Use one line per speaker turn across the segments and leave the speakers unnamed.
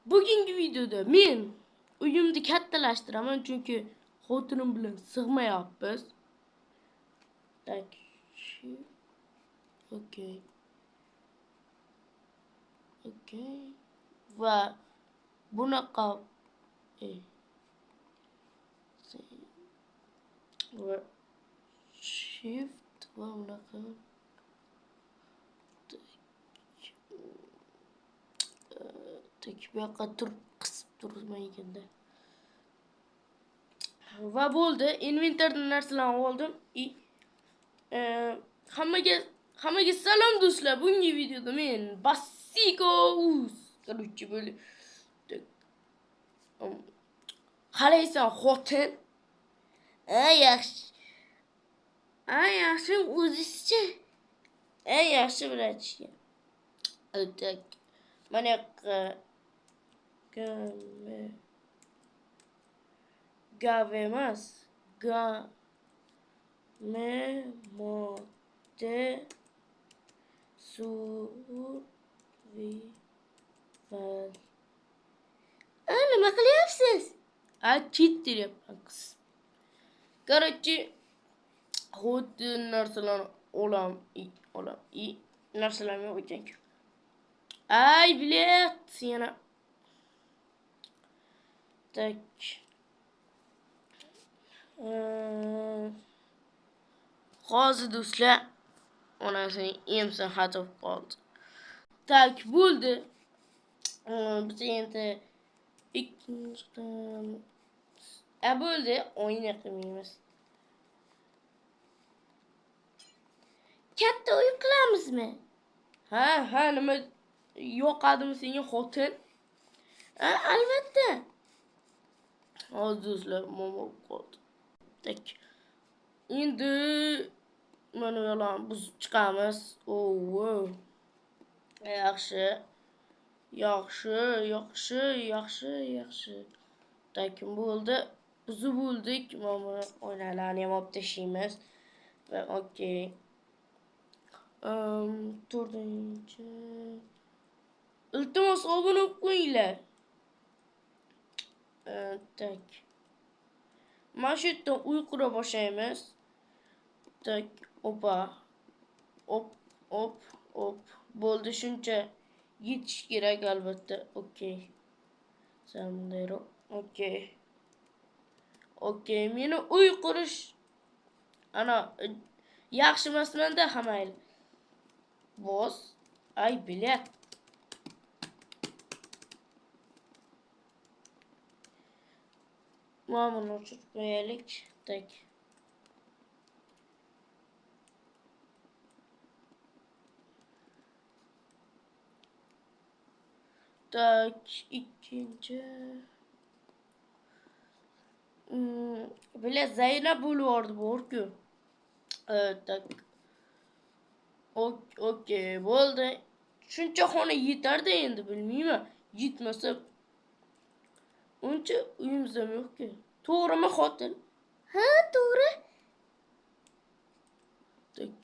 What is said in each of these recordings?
Bugungi videoda men uyimni kattalashtiraman chunki xotinim bilan sig'mayapmiz. Tak. Okey. Okey. Va bunaqa va shift va bunaqa bu yoqqa turib qisib turibman ekanda. Va bo'ldi, inventardan narsalarni oldim. Hammaga salom do'stlar. Bugungi videoda men Basikos короче böyle qalaysan xotin? Yaxshi. Yaxshi o'zizcha. Yaxshi bratishga. Так. Mana gav emas. Memote survival. Nima qilyapsiz? Cheat deyapman qiz. Короче, xuddi narsalarni olam. Narsalarni o'ylang. Ay, bilet yana. Так. Hozir do'stlar onasining emsi xatib qoldi. Tak, bo'ldi. Biz endi ikkinchidan bo'ldi, o'yin qilmaymiz. Katta uy qilamizmi? Ha, nima yoqadimi senga xotin? Albatta. Hozir do'stlar momo qoldi. Tak. Endi mana yo'lan biz chiqamiz. Yaxshi. Tak, bo'ldi. Biz bo'ldik. Mana oynalarni ham olib tashlaymiz. Va okey. 4-chi. Iltimos obuna bo'lib qo'yinglar. Tak. Mana shu yerdan uy qura boshlaymiz. Tak, opa. Op. Bo'ldi, shuncha yetish kerak albatta. Okey. Samdero. Okey. Meni uy qurish ana yaxshi emasmanda hamayli. Boss. Ay, bilet. Mamuni o'chirib qo'yaylik. Tak. Tak, ikkinchi. Bilet Zaynab bo'lardi bor-ku. Tak. Okey, bo'ldi. Shuncha xona yetardi endi, bilmayman. Yetmasa uncha uyimiz ham yo'q-ku. To'g'rimi xotin? Ha, to'g'ri. Tak.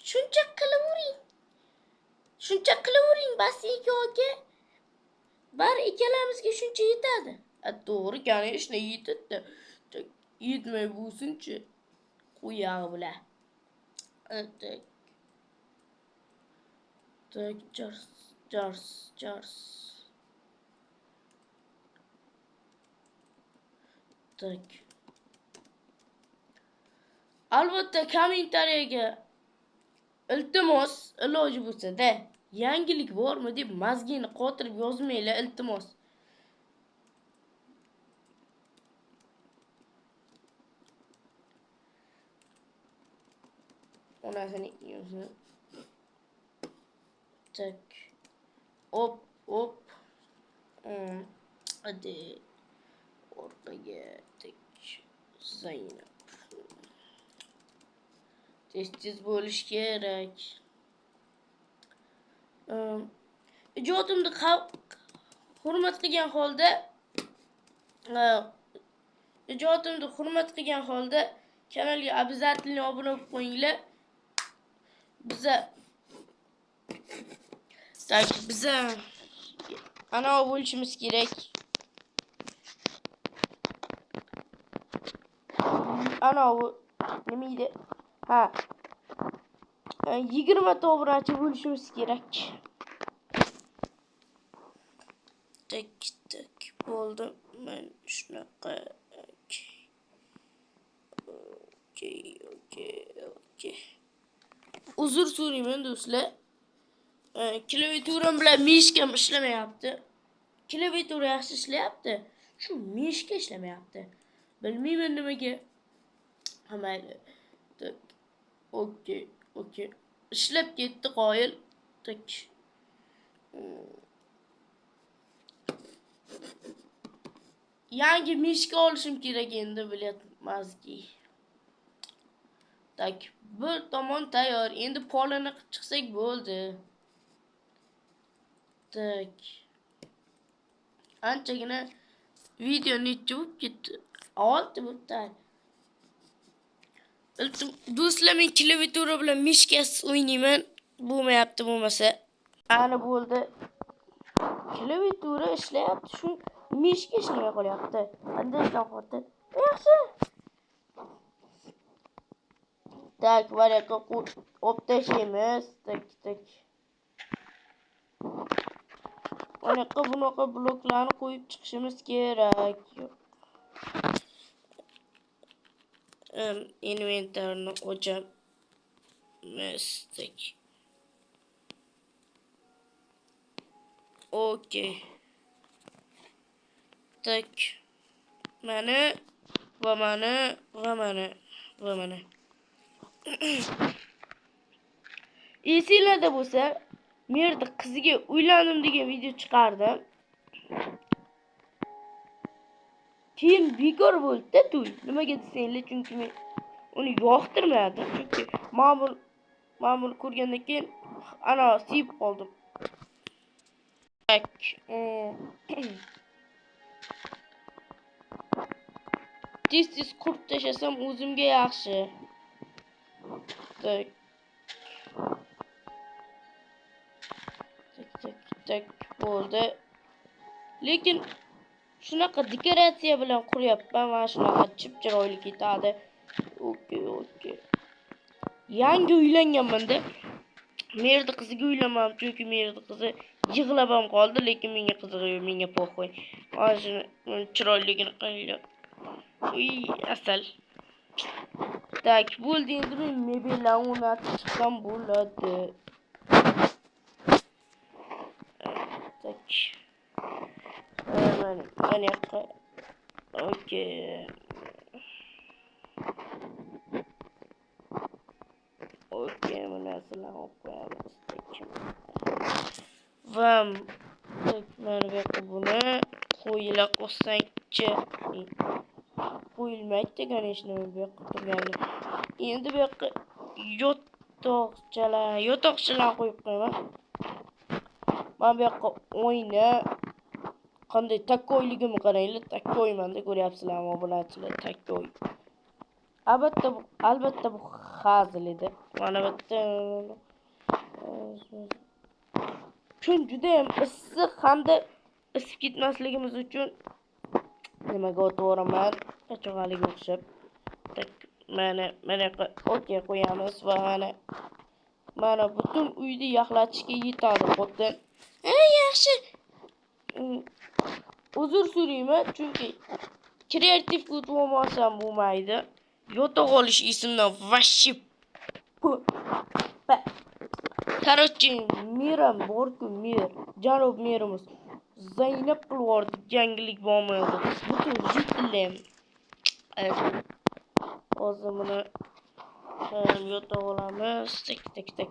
Shuncha qilavering, Basiko aka. Bar ikkalamizga shuncha yetadi. To'g'ri, конечно, yetadi. Tak, yetmay bo'lsin-chi. Qo'yag'i bilan. Tak, jars. Tak. Albatta kommentariyaga iltimos, iloji bo'lsa-da, yangilik bormi deb mazgini qotirib yozmanglar, iltimos. Onasining yuzi. Tak. Op. Hadi. Ortaga tak. Zaynab. Tez bo'lish kerak. Ijodimni hurmat qilgan holda kanalga обязательно obuna bo'lib qo'yinglar. Biza Tak bize ana bo'lishimiz kerak. Ana bu nima edi? Ha. 20 ta obunachi bo'lishimiz kerak. Tak bo'ldi. Men shunaqa. Okey. Uzr so'rayman do'stlar. Klaviaturam bilan mishkam ishlamayapti. Klaviatura yaxshi ishlayapti. Shu mishka ishlamayapti. Bilmayman nimaga. Mayli. Tak. Okey. Ishlab ketdi qoyil. Tak. Yangi mishka olishim kerak endi bilyapmazki. Tak, bir tomon tayyor. Endi polini qilib chiqsak bo'ldi. Tak. Anchagina video necha bo'lib ketdi? 6 bo'libdi. Do'stlar, men klaviatura bilan mishkasiz o'ynayman. Bo'lmayapti bo'lmasa. Ana bo'ldi. Klaviatura ishlayapti, shu mishka ishlamay qolyapti. Qanday qilib? Yaxshi. Tak, varaka optashimiz. Tak. Bunaqa bloklarni qo'yib chiqishimiz kerak. Inventarni ochamiz. Okey. Tak. Mana. Esinglarda bo'lsa, men yerda qiziga uylandim degan video chiqardim. Keyin bekor bo'ldi-da to'y. Nimaga desanglar, chunki men uni yoqtirmadim. Chunki ma'mul ko'rgandan keyin ana siyib qoldim. Tak. Tez qurib tashlasam o'zimga yaxshi. Tak bo'ldi. Lekin shunaqa dekoratsiya bilan quryapman. Mana shunaqa chip-chiroyli ketadi. Okey. Yangi uylanganman-da. Merda qiziga uylanmam, chunki merda qizi yig'lab ham qoldi, lekin menga qizig'i yo'q, menga po'xoy. Mana shuni chiroyligini qaranglar. Asal. Tak, bo'ldi, endi men mebellarni o'rnatib chiqsam bo'ladi. Tak. Mana yoqqa. Okey, mana sizlarni qo'yamiz. Va mana bu yoqqa buni qo'yila qo'ysangchi. Qo'yilmaydi, конечно, bu yoqqa turgani. Endi bu yoqqa yotoqchalar qo'yib qo'yaman. Mana bu yoqqa o'yna. Qanday takkoyligimni qaranglar, takkoymanda ko'ryapsizlarmi obunachilar, takkoy. Albatta bu hazil edi. Mana bu yerda kun juda ham issiq hamda isib ketmasligimiz uchun nimaga o'tiraman? Qachog'aliga o'xshab. Tak, mana okey qo'yamiz va mana butun uyni yaxlatishga yetadi xotin. Yaxshi. Uzr so'rayman, chunki kreativ bo'lmasam bo'lmaydi. Yotoq olish esimdan vashshi. Короче, miram bor-ku, janob merimiz Zaynab qilib yangilik bo'lmaydi. Butun jitlim. Hozir buni yotoq olamiz. Tak.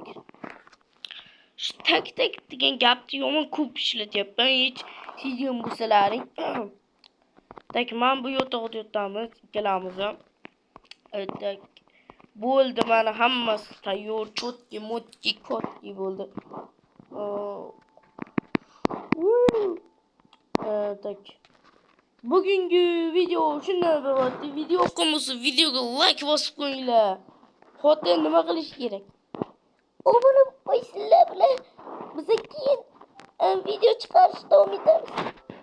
Shu tak degan gapni yomon ko'p ishlatyapman. Hech sezgan bo'lsalaring. Tak, men bu yotoqda yotamiz, ikkalamiz ham. Tak. Bo'ldi, mana hammasi tayyor, chotki bo'ldi. Tak. Bugungi video shunday bo'ldi. Video yoqmasa videoga like bosib qo'yinglar. Xotin nima qilish kerak? Obuna qo'ysizlar bilan biza keyin video chiqarishni davom etamiz.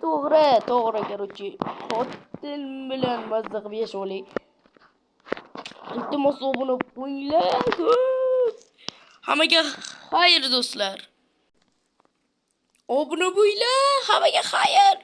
To'g'ri, короче, qotil bilan mazza qilib yashaylik. Iltimos obuna qo'yinglar. Hammaga xayr do'stlar. Obuna bo'ling, hammaga xayr.